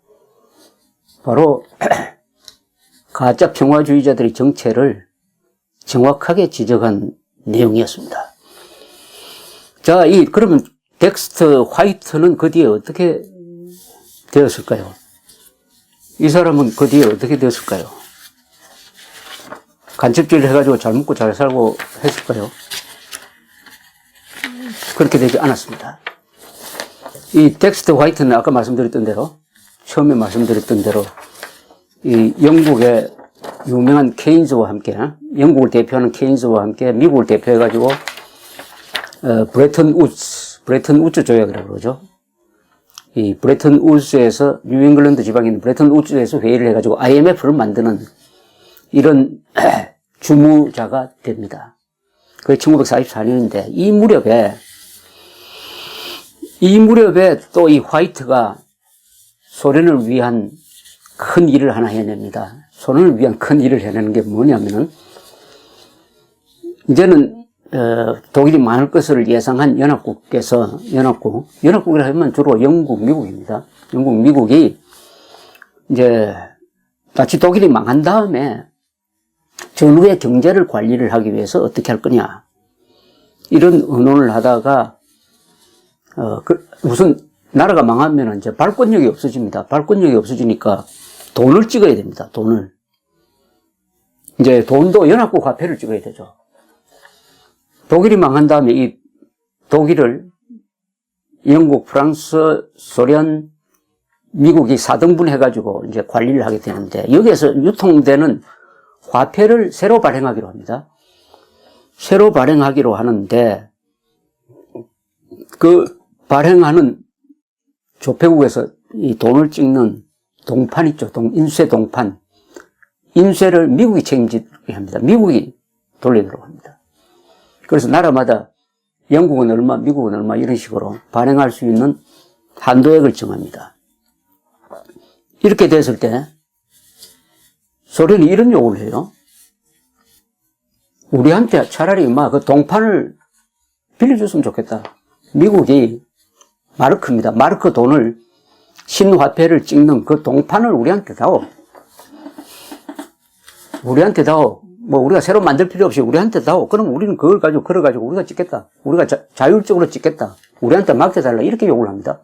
바로 가짜 평화주의자들의 정체를 정확하게 지적한 내용이었습니다. 자, 그러면 덱스터 화이트는 그 뒤에 어떻게 되었을까요? 이 사람은 그 뒤에 어떻게 되었을까요? 간첩질을 해가지고 잘 먹고 잘 살고 했을까요? 그렇게 되지 않았습니다. 이 덱스터 화이트는 아까 말씀드렸던 대로, 처음에 말씀드렸던 대로, 이 영국의 유명한 케인즈와 함께, 영국을 대표하는 케인즈와 함께 미국을 대표해가지고, 브레튼 우츠 조약이라고 그러죠. 이 브레튼 우즈에서, 뉴잉글랜드 지방에 있는 브레튼 우즈에서 회의를 해가지고 IMF를 만드는 이런 주무자가 됩니다. 그게 1944년인데, 이 무렵에 또 이 화이트가 소련을 위한 큰 일을 하나 해냅니다. 소련을 위한 큰 일을 해내는 게 뭐냐면은, 이제는 독일이 많을 것을 예상한 연합국이라 하면 주로 영국, 미국입니다. 영국, 미국이 이제 나치 독일이 망한 다음에 전후의 경제를 관리를 하기 위해서 어떻게 할 거냐, 이런 의논을 하다가 무슨 나라가 망하면 이제 발권력이 없어집니다. 발권력이 없어지니까 돈을 찍어야 됩니다. 돈을. 이제 돈도 연합국 화폐를 찍어야 되죠. 독일이 망한 다음에 이 독일을 영국, 프랑스, 소련, 미국이 4등분 해가지고 이제 관리를 하게 되는데, 여기에서 유통되는 화폐를 새로 발행하기로 합니다. 새로 발행하기로 하는데, 그 발행하는 조폐국에서 이 돈을 찍는 동판 있죠. 인쇄 동판. 인쇄를 미국이 책임지게 합니다. 미국이 돌리도록 합니다. 그래서 나라마다 영국은 얼마, 미국은 얼마 이런 식으로 발행할 수 있는 한도액을 정합니다. 이렇게 됐을 때 소련이 이런 요구를 해요. 우리한테 차라리 그 동판을 빌려줬으면 좋겠다. 미국이 마르크입니다. 마르크 돈을 신화폐를 찍는 그 동판을 우리한테 다오. 우리한테 다오. 뭐 우리가 새로 만들 필요 없이 우리한테 다오. 그럼 우리는 그걸 가지고 걸어가지고 우리가 찍겠다. 우리가 자율적으로 찍겠다. 우리한테 맡겨달라. 이렇게 요구를 합니다.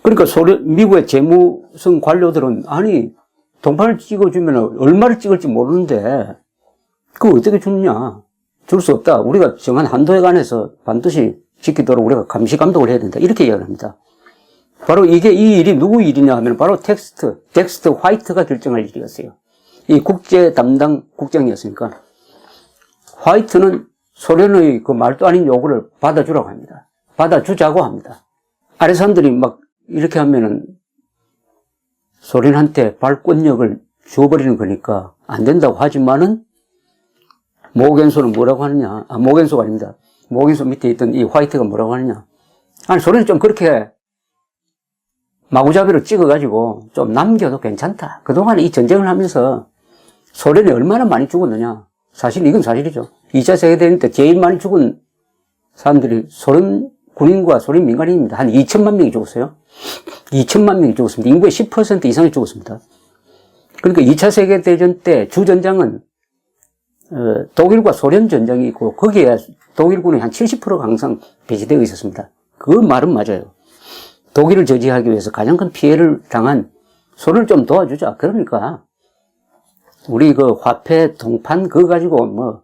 그러니까 미국의 재무성 관료들은 아니 동판을 찍어주면 얼마를 찍을지 모르는데 그거 어떻게 주느냐. 줄 수 없다. 우리가 정한 한도에 관해서 반드시 지키도록 우리가 감시 감독을 해야 된다. 이렇게 이야기를 합니다. 바로 이 일이 누구 일이냐 하면 바로 덱스터 화이트가 결정할 일이었어요. 이 국제 담당 국장이었으니까 화이트는 소련의 그 말도 아닌 요구를 받아주라고 합니다. 받아주자고 합니다. 아래 사람들이 막 이렇게 하면은 소련한테 발권력을 줘버리는 거니까 안 된다고 하지만은 모겐소는 뭐라고 하느냐. 모겐소가 아닙니다. 모겐소 밑에 있던 이 화이트가 뭐라고 하느냐. 아니, 소련이 좀 그렇게 마구잡이로 찍어가지고 좀 남겨도 괜찮다. 그동안 이 전쟁을 하면서 소련이 얼마나 많이 죽었느냐. 사실 이건 사실이죠. 2차 세계대전 때 제일 많이 죽은 사람들이 소련 군인과 소련 민간인입니다. 한 2천만 명이 죽었어요. 2천만 명이 죽었습니다. 인구의 10% 이상이 죽었습니다. 그러니까 2차 세계대전 때 주전장은 독일과 소련 전쟁이 있고 거기에 독일군이 한 70%가 항상 배치되어 있었습니다. 그 말은 맞아요. 독일을 저지하기 위해서 가장 큰 피해를 당한 소련을 좀 도와주자. 그러니까 우리 그 화폐 동판 그거 가지고 뭐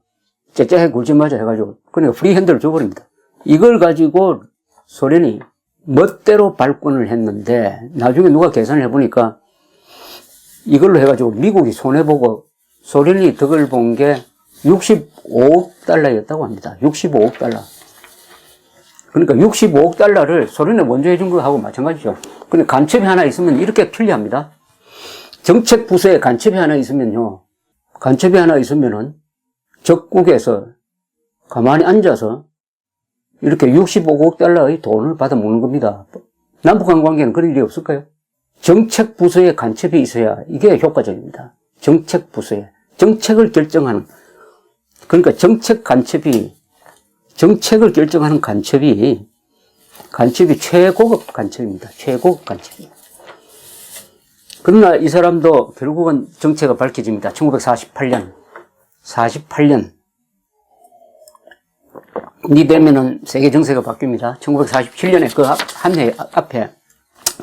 째째해 굴지 마자 해가지고 그러니까 프리핸드를 줘버립니다. 이걸 가지고 소련이 멋대로 발권을 했는데 나중에 누가 계산을 해보니까 이걸로 해가지고 미국이 손해보고 소련이 덕을 본 게 65억 달러였다고 합니다. 65억 달러. 그러니까 65억 달러를 소련에 먼저 해준 거하고 마찬가지죠. 근데 간첩이 하나 있으면 이렇게 편리합니다. 정책 부서에 간첩이 하나 있으면요. 간첩이 하나 있으면은 적국에서 가만히 앉아서 이렇게 65억 달러의 돈을 받아먹는 겁니다. 남북한 관계는 그런 일이 없을까요? 정책 부서에 간첩이 있어야 이게 효과적입니다. 정책 부서에. 정책을 결정하는, 그러니까 정책을 결정하는 간첩이 최고급 간첩입니다. 최고급 간첩이. 그러나 이 사람도 결국은 정체가 밝혀집니다. 1948년. 이 되면은 세계 정세가 바뀝니다. 1947년에 그 한 해 앞에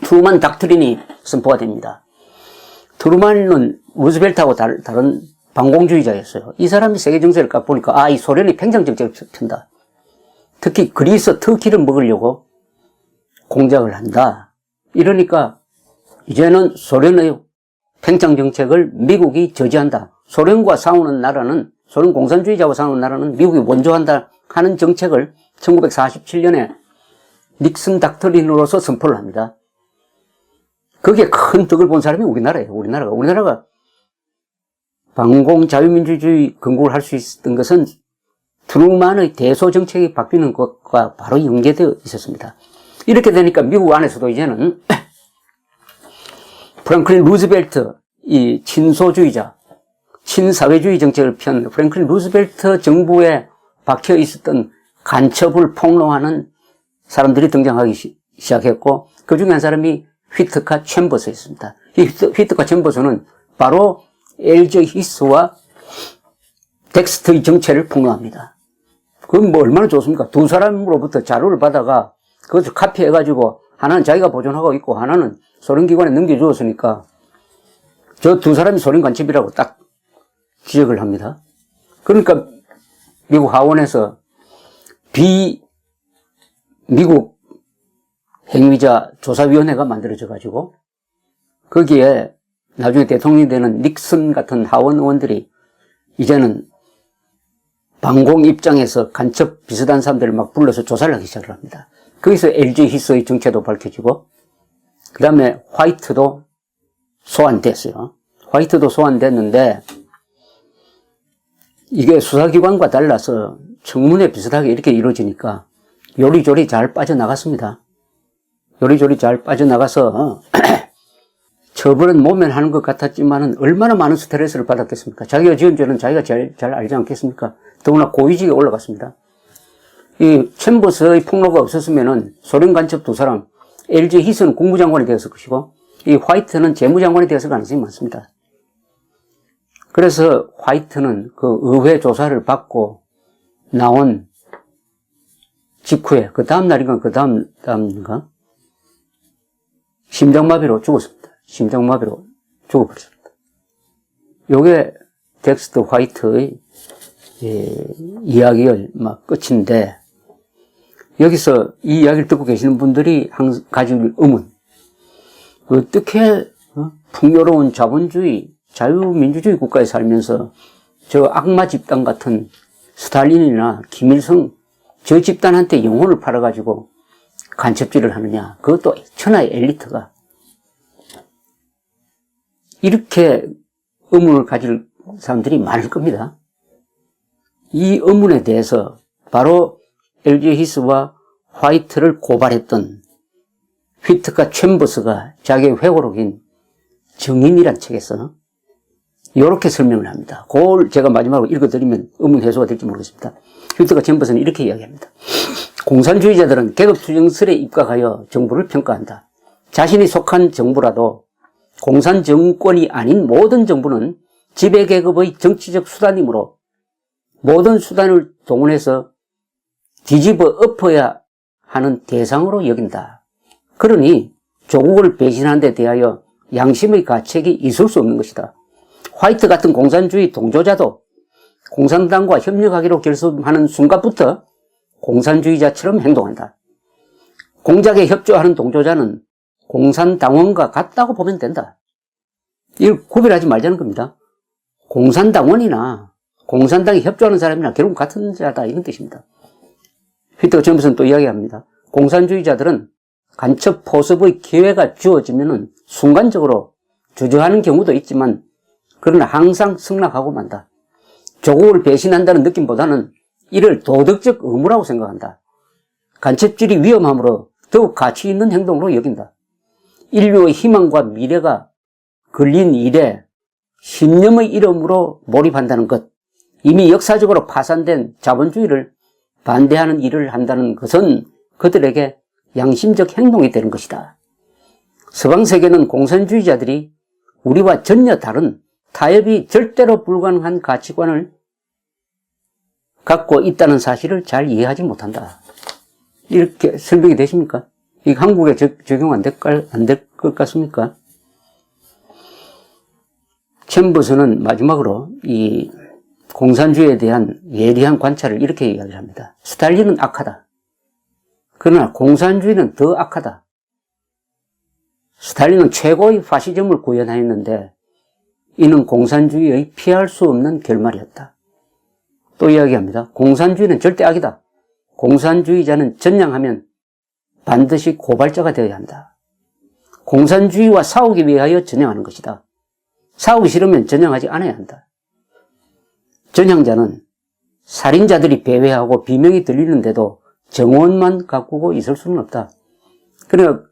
트루만 닥트린이 선포가 됩니다. 트루만은 루즈벨트하고 다른 반공주의자였어요. 이 사람이 세계 정세를 보니까 이 소련이 팽창 정책을 편다. 특히 그리스, 터키를 먹으려고 공작을 한다. 이러니까 이제는 소련의 팽창 정책을 미국이 저지한다. 소련과 싸우는 나라는, 소련 공산주의자와 싸우는 나라는 미국이 원조한다 하는 정책을 1947년에 닉슨 닥트린으로서 선포를 합니다. 거기에 큰 덕을 본 사람이 우리나라예요. 우리나라가 반공 자유민주주의 건국을 할 수 있었던 것은 트루만의 대소 정책이 바뀌는 것과 바로 연계되어 있었습니다. 이렇게 되니까 미국 안에서도 이제는 프랭클린 루즈벨트, 이 친소주의자, 친사회주의 정책을 편 프랭클린 루즈벨트 정부에 박혀 있었던 간첩을 폭로하는 사람들이 등장하기 시작했고, 그 중에 한 사람이 휘트카 챔버스였습니다. 이 휘트카 챔버스는 바로 엘저 히스와 덱스터의 정체를 폭로합니다. 그건 뭐 얼마나 좋습니까? 두 사람으로부터 자료를 받아가 그것을 카피해가지고 하나는 자기가 보존하고 있고 하나는 소련 기관에 넘겨주었으니까 저 두 사람이 소련 간첩이라고 딱 지적을 합니다. 그러니까 미국 하원에서 미국 행위자 조사위원회가 만들어져 가지고 거기에 나중에 대통령이 되는 닉슨 같은 하원 의원들이 이제는 방공 입장에서 간첩 비슷한 사람들을 막 불러서 조사를 하기 시작을 합니다. 거기서 LG 히스의 정체도 밝혀지고 그 다음에 화이트도 소환됐어요. 화이트도 소환됐는데 이게 수사기관과 달라서 청문회 비슷하게 이렇게 이루어지니까 요리조리 잘 빠져나갔습니다. 요리조리 잘 빠져나가서 처벌은 모면하는 것 같았지만은 얼마나 많은 스트레스를 받았겠습니까? 자기가 지은 죄는 자기가 제일 잘 알지 않겠습니까? 더구나 고위직에 올라갔습니다. 이 챔버스의 폭로가 없었으면은 소련 간첩 두 사람, LG 히스는 국무장관이 되었을 것이고 이 화이트는 재무장관이 되었을 가능성이 많습니다. 그래서 화이트는 그 의회 조사를 받고 나온 직후에 그 다음 날인가 그 다음인가 심장마비로 죽었습니다. 심장마비로 죽어버렸습니다. 요게 덱스터 화이트의 이야기의 막 끝인데 여기서 이 이야기를 듣고 계시는 분들이 가질 의문 어떻게 풍요로운 자본주의 자유민주주의 국가에 살면서 저 악마 집단 같은 스탈린이나 김일성 저 집단한테 영혼을 팔아가지고 간첩질을 하느냐. 그것도 천하의 엘리트가. 이렇게 의문을 가질 사람들이 많을 겁니다. 이 의문에 대해서 바로 LG 히스와 화이트를 고발했던 휘트카 챔버스가 자기의 회고록인 정인이란 책에서 이렇게 설명을 합니다. 그걸 제가 마지막으로 읽어드리면 의문 해소가 될지 모르겠습니다. 휘트카 챔버스는 이렇게 이야기합니다. 공산주의자들은 계급투쟁설에 입각하여 정부를 평가한다. 자신이 속한 정부라도 공산정권이 아닌 모든 정부는 지배계급의 정치적 수단이므로 모든 수단을 동원해서 뒤집어 엎어야 하는 대상으로 여긴다. 그러니 조국을 배신하는 데 대하여 양심의 가책이 있을 수 없는 것이다. 화이트 같은 공산주의 동조자도 공산당과 협력하기로 결심하는 순간부터 공산주의자처럼 행동한다. 공작에 협조하는 동조자는 공산당원과 같다고 보면 된다. 이걸 구별하지 말자는 겁니다. 공산당원이나 공산당에 협조하는 사람이나 결국 같은 자다 이런 뜻입니다. 휘트카 챔버스는 또 이야기합니다. 공산주의자들은 간첩 포섭의 기회가 주어지면은 순간적으로 주저하는 경우도 있지만 그러나 항상 승낙하고 만다. 조국을 배신한다는 느낌보다는 이를 도덕적 의무라고 생각한다. 간첩질이 위험하므로 더욱 가치 있는 행동으로 여긴다. 인류의 희망과 미래가 걸린 일에 신념의 이름으로 몰입한다는 것, 이미 역사적으로 파산된 자본주의를 반대하는 일을 한다는 것은 그들에게 양심적 행동이 되는 것이다. 서방세계는 공산주의자들이 우리와 전혀 다른 타협이 절대로 불가능한 가치관을 갖고 있다는 사실을 잘 이해하지 못한다. 이렇게 설명이 되십니까? 이 한국에 적용 안 될 것 같습니까? 챔버스는 마지막으로 이 공산주의에 대한 예리한 관찰을 이렇게 이야기를 합니다. 스탈린은 악하다. 그러나 공산주의는 더 악하다. 스탈린은 최고의 파시즘을 구현하였는데 이는 공산주의의 피할 수 없는 결말이었다. 또 이야기합니다. 공산주의는 절대 악이다. 공산주의자는 전향하면 반드시 고발자가 되어야 한다. 공산주의와 싸우기 위하여 전향하는 것이다. 싸우기 싫으면 전향하지 않아야 한다. 전향자는 살인자들이 배회하고 비명이 들리는데도 정원만 가꾸고 있을 수는 없다. 그러나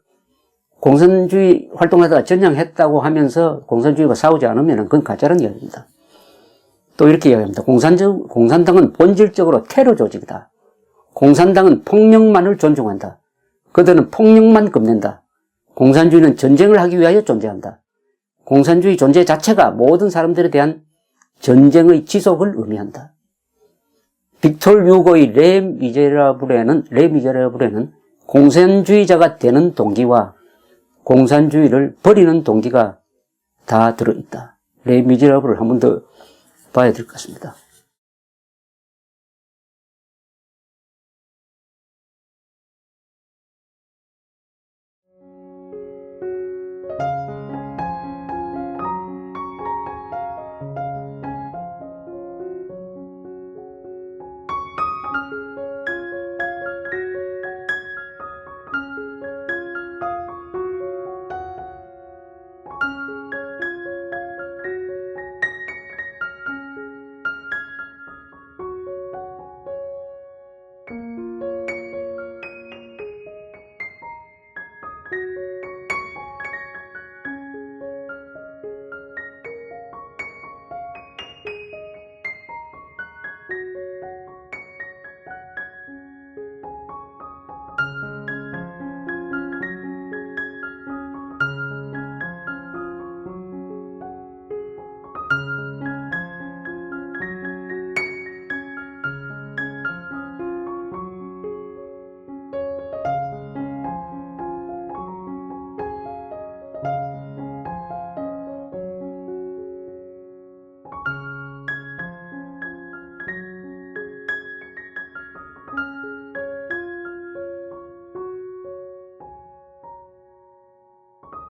공산주의 활동하다가 전향했다고 하면서 공산주의가 싸우지 않으면 그건 가짜라는 이야기입니다. 또 이렇게 이야기합니다. 공산당은 본질적으로 테러 조직이다. 공산당은 폭력만을 존중한다. 그들은 폭력만 겁낸다. 공산주의는 전쟁을 하기 위하여 존재한다. 공산주의 존재 자체가 모든 사람들에 대한 전쟁의 지속을 의미한다. 빅톨 유고의 레 미제라블에는 공산주의자가 되는 동기와 공산주의를 버리는 동기가 다 들어있다. 레 미제라블을 한 번 더 봐야 될 것 같습니다.